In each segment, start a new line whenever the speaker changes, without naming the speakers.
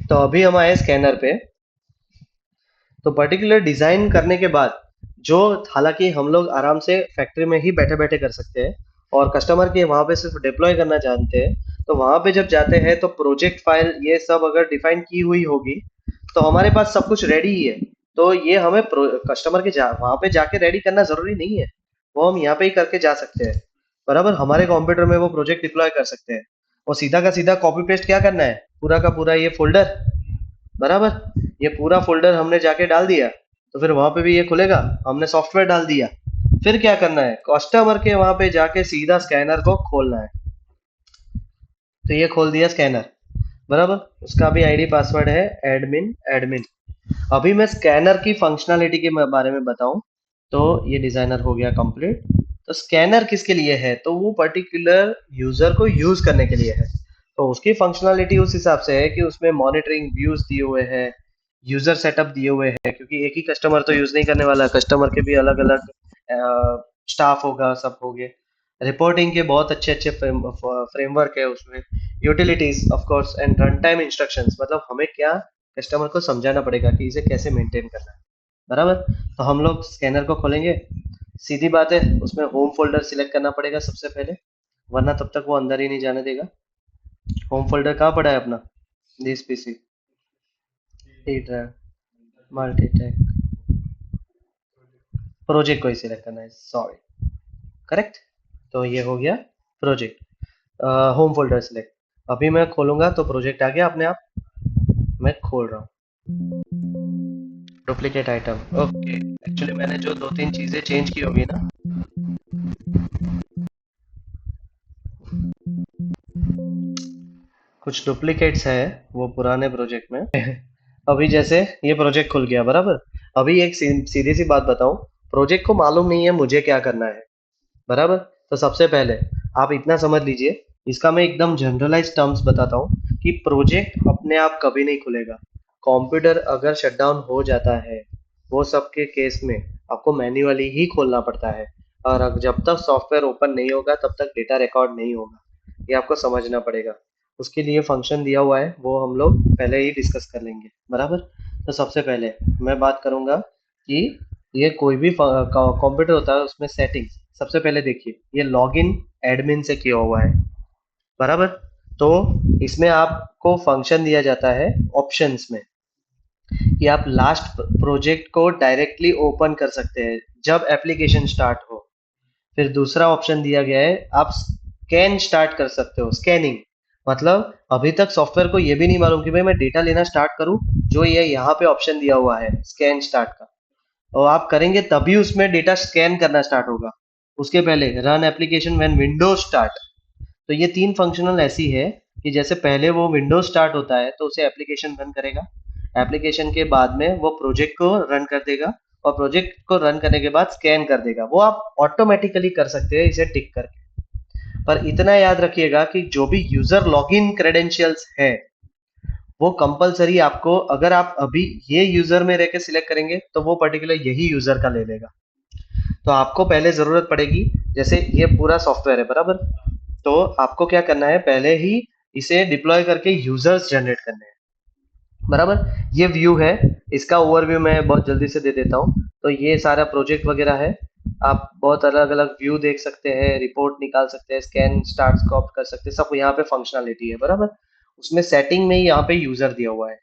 तो अभी हम आए स्कैनर पे। तो पर्टिकुलर डिजाइन करने के बाद जो, हालांकि हम लोग आराम से फैक्ट्री में ही बैठे बैठे कर सकते हैं और कस्टमर के वहां पे सिर्फ डिप्लॉय करना जानते हैं। तो वहां पे जब जाते हैं तो प्रोजेक्ट फाइल ये सब अगर डिफाइन की हुई होगी तो हमारे पास सब कुछ रेडी ही है। तो ये हमें कस्टमर के वहां पे जाके रेडी करना जरूरी नहीं है, वो हम यहाँ पे ही करके जा सकते हैं। बराबर, हमारे कंप्यूटर में वो प्रोजेक्ट डिप्लॉय कर सकते हैं और सीधा का सीधा कॉपी पेस्ट क्या करना है, पूरा का पूरा ये फोल्डर, बराबर, ये पूरा फोल्डर हमने जाके डाल दिया तो फिर वहां पे भी ये खुलेगा। हमने सॉफ्टवेयर डाल दिया, फिर क्या करना है, कस्टमर के वहां पे जाके सीधा स्कैनर को खोलना है। तो ये खोल दिया स्कैनर, बराबर। उसका भी आईडी पासवर्ड है एडमिन एडमिन। अभी मैं स्कैनर की फंक्शनैलिटी के बारे में बताऊं तो ये डिजाइनर हो गया कंप्लीट। तो स्कैनर किसके लिए है, तो वो पर्टिकुलर यूजर को यूज करने के लिए है। तो उसकी फंक्शनैलिटी उस हिसाब से है कि उसमें मॉनिटरिंग व्यूज दिए हुए हैं, यूजर सेटअप दिए हुए हैं, क्योंकि एक ही कस्टमर तो यूज नहीं करने वाला, कस्टमर के भी अलग अलग स्टाफ होगा, सब हो गए। रिपोर्टिंग के बहुत अच्छे अच्छे फ्रेमवर्क है उसमें, utilities of course and run time instructions, मतलब हमें क्या कस्टमर को समझाना पड़ेगा कि इसे कैसे मेंटेन करना है, बराबर। तो हम लोग स्कैनर को खोलेंगे, सीधी बात है, उसमें होम फोल्डर सिलेक्ट करना पड़ेगा सबसे पहले, वरना तब तक वो अंदर ही नहीं जाने देगा। होम फोल्डर कहाँ पड़ा है अपना, this PC, E drive, Multitech, project को ही सिलेक्ट करना है, सॉरी, करेक्ट। तो ये हो गया प्रोजेक्ट, होम फोल्डर सिलेक्ट। अभी मैं खोलूंगा तो प्रोजेक्ट आ गया अपने आप, मैं खोल रहा हूँ। Duplicate item, okay. एक्चुअली मैंने जो दो तीन चीजें चेंज की होगी ना, कुछ डुप्लीकेट्स है वो पुराने प्रोजेक्ट में। अभी जैसे ये प्रोजेक्ट खुल गया, बराबर। अभी एक सीधी सी बात बताऊं, प्रोजेक्ट को मालूम नहीं है मुझे क्या करना है, बराबर। तो सबसे पहले आप इतना समझ लीजिए, इसका मैं एकदम जनरलाइज टर्म्स बताता हूँ कि प्रोजेक्ट अपने आप कभी नहीं खुलेगा। कंप्यूटर अगर शटडाउन हो जाता है, वो सबके केस में आपको मैन्युअली ही खोलना पड़ता है, और जब तक सॉफ्टवेयर ओपन नहीं होगा तब तक डेटा रिकॉर्ड नहीं होगा, ये आपको समझना पड़ेगा। उसके लिए फंक्शन दिया हुआ है, वो हम लोग पहले ही डिस्कस कर लेंगे, बराबर। तो सबसे पहले मैं बात करूंगा कि ये कोई भी कंप्यूटर होता है उसमें सेटिंग्स, सबसे पहले देखिए ये लॉगिन एडमिन से किया हुआ है, बराबर। तो इसमें आपको फंक्शन दिया जाता है ऑप्शंस में कि आप लास्ट प्रोजेक्ट को डायरेक्टली ओपन कर सकते हैं जब एप्लीकेशन स्टार्ट हो। फिर दूसरा ऑप्शन दिया गया है, आप स्कैन स्टार्ट कर सकते हो, स्कैनिंग, मतलब अभी तक सॉफ्टवेयर को ये भी नहीं मालूम कि भाई मैं डेटा लेना स्टार्ट करूं, जो ये यहाँ पे ऑप्शन दिया हुआ है स्कैन स्टार्ट का, और आप करेंगे तभी उसमें डेटा स्कैन करना स्टार्ट होगा। उसके पहले run application when Windows start. तो ये तीन फंक्शनल ऐसी है कि जैसे पहले वो विंडोज स्टार्ट होता है तो उसे एप्लीकेशन रन करेगा, एप्लीकेशन के बाद में वो प्रोजेक्ट को रन कर देगा, और प्रोजेक्ट को रन करने के बाद स्कैन कर देगा। वो आप ऑटोमेटिकली कर सकते हैं इसे टिक करके। पर इतना याद रखिएगा कि जो भी यूजर लॉगिन क्रेडेंशियल्स है वो कंपलसरी आपको, अगर आप अभी ये यूजर में रह के सिलेक्ट करेंगे तो वो पर्टिकुलर यही यूजर का ले लेगा। तो आपको पहले जरूरत पड़ेगी, जैसे ये पूरा सॉफ्टवेयर है, बराबर। तो आपको क्या करना है, पहले ही इसे डिप्लॉय करके यूजर्स जनरेट करने हैं, बराबर। ये व्यू है, इसका ओवरव्यू मैं बहुत जल्दी से दे देता हूँ। तो ये सारा प्रोजेक्ट वगैरह है, आप बहुत अलग अलग व्यू देख सकते हैं, रिपोर्ट निकाल सकते हैं, स्कैन स्टार्ट स्टॉप कर सकते हैं, सब यहाँ पे फंक्शनलिटी है, बराबर। उसमें सेटिंग में ही यहाँ पे यूजर दिया हुआ है,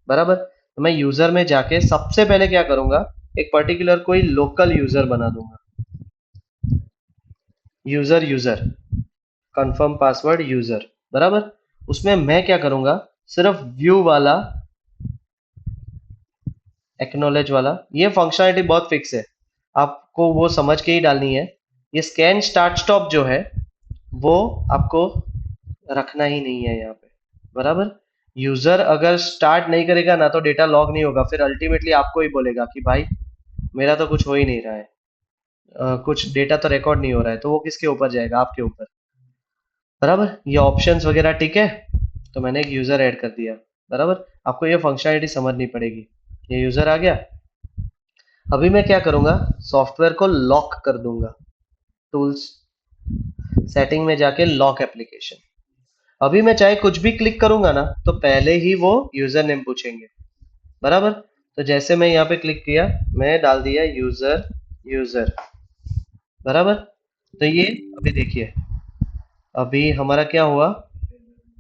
बराबर। तो मैं यूजर में जाके सबसे पहले क्या करूंगा, एक पर्टिकुलर कोई लोकल यूजर बना दूंगा, user user, confirm password user, बराबर। उसमें मैं क्या करूंगा, सिर्फ व्यू वाला, एक्नॉलेज वाला, ये फंक्शनलिटी बहुत फिक्स है, आपको वो समझ के ही डालनी है। ये स्कैन स्टार्ट स्टॉप जो है वो आपको रखना ही नहीं है यहाँ पे, बराबर। यूजर अगर स्टार्ट नहीं करेगा ना तो डेटा लॉग नहीं होगा, फिर अल्टीमेटली आपको ही बोलेगा कि भाई मेरा तो कुछ हो ही नहीं रहा है, कुछ डेटा तो रिकॉर्ड नहीं हो रहा है, तो वो किसके ऊपर जाएगा, आपके ऊपर, बराबर। ये ऑप्शंस वगैरह ठीक है, तो मैंने एक यूजर ऐड कर दिया, बराबर। आपको ये फंक्शनलिटी समझनी पड़ेगी। ये यूजर आ गया। अभी मैं क्या करूंगा, सॉफ्टवेयर को लॉक कर दूंगा, टूल्स, सेटिंग में जाके लॉक एप्लीकेशन। अभी मैं चाहे कुछ भी क्लिक करूंगा ना तो पहले ही वो यूजर नेम पूछेंगे, बराबर। तो जैसे मैं यहाँ पे क्लिक किया, मैं डाल दिया यूजर, यूजर, बराबर। तो ये अभी देखिए, अभी हमारा क्या हुआ,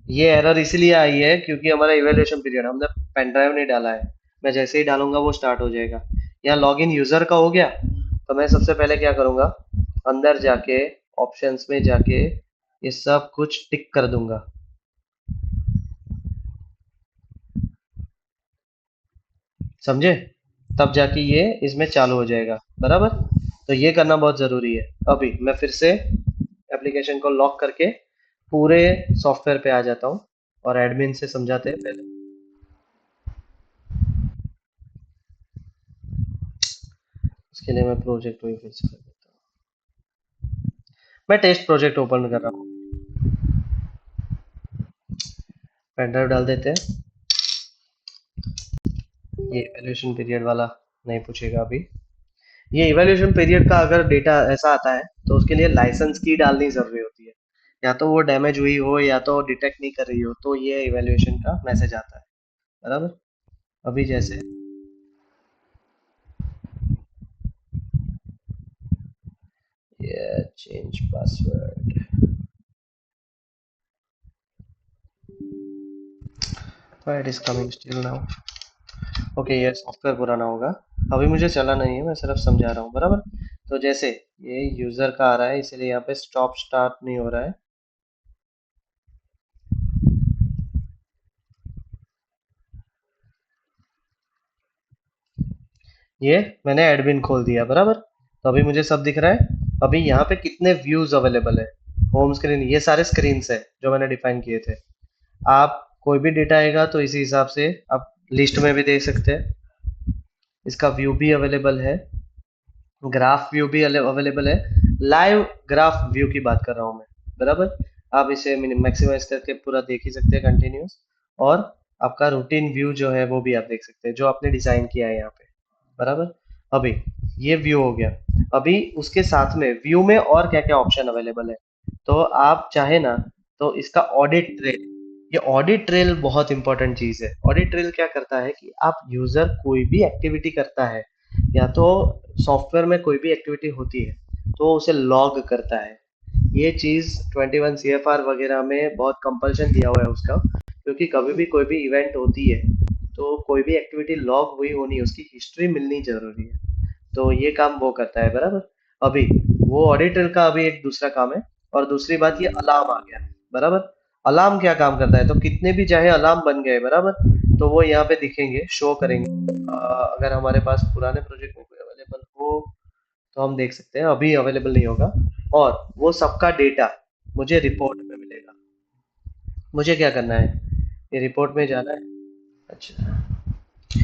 ये एरर इसलिए आई है क्योंकि हमारा इवैल्यूएशन पीरियड हमने पेन ड्राइव नहीं डाला है। मैं जैसे ही डालूंगा वो स्टार्ट हो जाएगा। यहाँ लॉगिन यूजर का हो गया, तो मैं सबसे पहले क्या करूंगा, अंदर जाके ऑप्शंस में जाके ये सब कुछ टिक कर दूंगा। समझे? तब जाके ये इसमें चालू हो जाएगा, बराबर। तो ये करना बहुत जरूरी है। अभी मैं फिर से एप्लीकेशन को लॉक करके पूरे सॉफ्टवेयर पे आ जाता हूँ और एडमिन से समझाते हैं पहले। इसके लिए मैं प्रोजेक्ट वही फिर से कर देता हूँ। मैं टेस्ट प्रोजेक्ट ओपन कर रहा हूँ। पेन ड्राइव डाल देते हैं। ये इवैल्यूएशन पीरियड वाला नहीं पूछेगा अभी। ये इवैल्यूएशन पीरियड का अगर डेटा ऐसा आता है तो उसके लिए लाइसेंस की डालनी जरूरी होती है। या तो वो डैमेज हुई हो या तो डिटेक्ट नहीं कर रही हो तो ये इवैल्यूएशन का मैसेज आता है, बराबर। अभी जैसे ये change password, why it is coming still now. Okay, ये सॉफ्टवेयर पुराना होगा। अभी मुझे चला नहीं है, मैं सिर्फ समझा रहा हूँ, बराबर। तो जैसे ये यूजर का आ रहा है इसलिए यहाँ पे स्टॉप स्टार्ट नहीं हो रहा है। ये मैंने एडमिन खोल दिया, बराबर। तो अभी मुझे सब दिख रहा है। अभी यहाँ पे कितने व्यूज अवेलेबल है, होम स्क्रीन, ये सारे स्क्रीन है जो मैंने डिफाइन किए थे। आप कोई भी डेटा आएगा तो इसी हिसाब से आप लिस्ट में भी देख सकते हैं। इसका व्यू भी अवेलेबल है, ग्राफ व्यू भी अवेलेबल है। लाइव ग्राफ व्यू की बात कर रहा हूँ मैं, बराबर। आप इसे मैक्सिमाइज करके पूरा देख ही सकते हैं कंटिन्यूस। और आपका रूटीन व्यू जो है वो भी आप देख सकते हैं जो आपने डिजाइन किया है यहाँ पे, बराबर। अभी ये व्यू हो गया। अभी उसके साथ में व्यू में और क्या क्या ऑप्शन अवेलेबल है, तो आप चाहे ना तो इसका ऑडिट ट्रेल, ये ऑडिट ट्रेल बहुत इंपॉर्टेंट चीज है। ऑडिट ट्रेल क्या करता है कि आप यूजर कोई भी एक्टिविटी करता है या तो सॉफ्टवेयर में कोई भी एक्टिविटी होती है तो उसे लॉग करता है। ये चीज 21 CFR वगैरह में बहुत कंपल्शन दिया हुआ है उसका, क्योंकि कभी भी कोई भी इवेंट होती है तो कोई भी एक्टिविटी लॉग हुई होनी, उसकी हिस्ट्री मिलनी जरूरी है। तो ये काम वो करता है, बराबर। अभी वो ऑडिटर का अभी एक दूसरा काम है। और दूसरी बात, ये अलार्म आ गया, बराबर। अलार्म क्या काम करता है, तो कितने भी चाहे अलार्म बन गए, बराबर, तो वो यहाँ पे दिखेंगे, शो करेंगे। अगर हमारे पास पुराने प्रोजेक्ट में कोई अवेलेबल हो तो हम देख सकते हैं, अभी अवेलेबल नहीं होगा। और वो सबका डेटा मुझे रिपोर्ट में मिलेगा। मुझे क्या करना है, ये रिपोर्ट में जाना है। अच्छा,